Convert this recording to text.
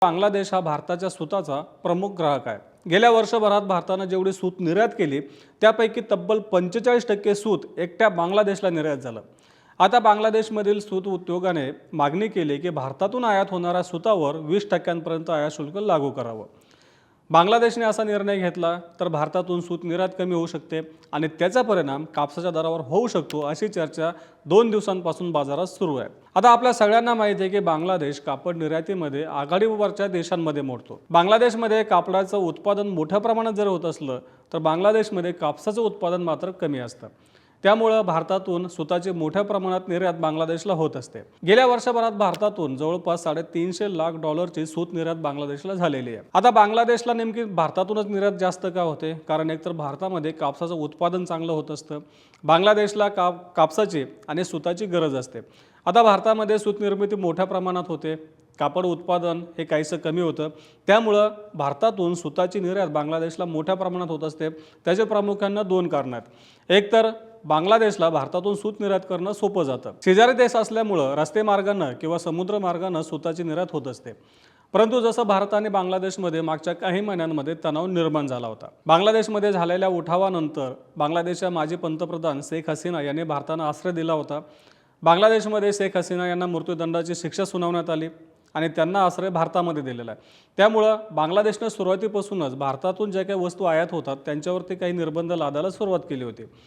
बांगलादेश हा भारताच्या सूताचा प्रमुख ग्राहक आहे। गेल्या वर्षभरात भारताने जेवढी सूत निर्यात केली त्यापैकी तब्बल 45% सूत एकट्या बांगलादेशला निर्यात झालं। आता बांगलादेशमधील सूत उद्योगाने मागणी केली की भारतातून आयात होणाऱ्या सूतावर 20% आयात शुल्क लागू करावं। बांगलादेशने असा निर्णय घेतला तर भारतातून सूत निर्यात कमी होऊ शकते आणि त्याचा परिणाम कापसाच्या दरावर होऊ शकतो अशी चर्चा 2 दिवसांपासून बाजारात सुरू आहे। आता आपल्या सगळ्यांना माहिती आहे की बांगलादेश कापड निर्यातीमध्ये आघाडीवरच्या देशांमध्ये मोडतो। बांगलादेशमध्ये कापडाचं उत्पादन मोठ्या प्रमाणात जर होत असलं तर बांगलादेशमध्ये कापसाचं उत्पादन मात्र कमी असतं। त्यामुळे भारतातून सूताची मोठ्या प्रमाणात निर्यात बांगलादेशला होत असते। गेल्या वर्षभरात भारतातून जवळपास $350 लाख सूत निर्यात बांगलादेशला झालेली आहे। आता बांगलादेशला नेमकी भारतातूनच निर्यात जास्त का होते? कारण एकतर भारतामध्ये कापसाचं उत्पादन चांगलं होत असतं, बांगलादेशला कापसाची आणि सूताची गरज असते। आता भारतामध्ये सूत निर्मिती मोठ्या प्रमाणात होते, कापड उत्पादन हे काहीसं कमी होतं, त्यामुळं भारतातून सूताची निर्यात बांगलादेशला मोठ्या प्रमाणात होत असते। त्याचे प्रामुख्याने 2 कारण आहेत। एक तर बांगलादेशला भारतातून सूत निर्यात करणं सोपं जातं। शेजारी देश असल्यामुळं रस्ते मार्गाने किंवा समुद्र मार्गाने सूताची निर्यात होत असते। परंतु जसं भारत आणि बांगलादेशमध्ये मागच्या काही महिन्यांमध्ये तणाव निर्माण झाला होता। बांगलादेशमध्ये झालेल्या उठावानंतर बांगलादेशच्या माजी पंतप्रधान शेख हसीना यांनी भारताला आश्रय दिला होता। बांगलादेशमध्ये शेख हसीना यांना मृत्यूदंडाची शिक्षा सुनावण्यात आली आणि त्यांना आश्रय भारतामध्ये दिलेला आहे। त्यामुळे बांगलादेशने सुरुवातीपासूनच भारतातून ज्या काही वस्तू आयात होतात त्यांच्यावरती काही निर्बंध लादायला सुरुवात केली होती।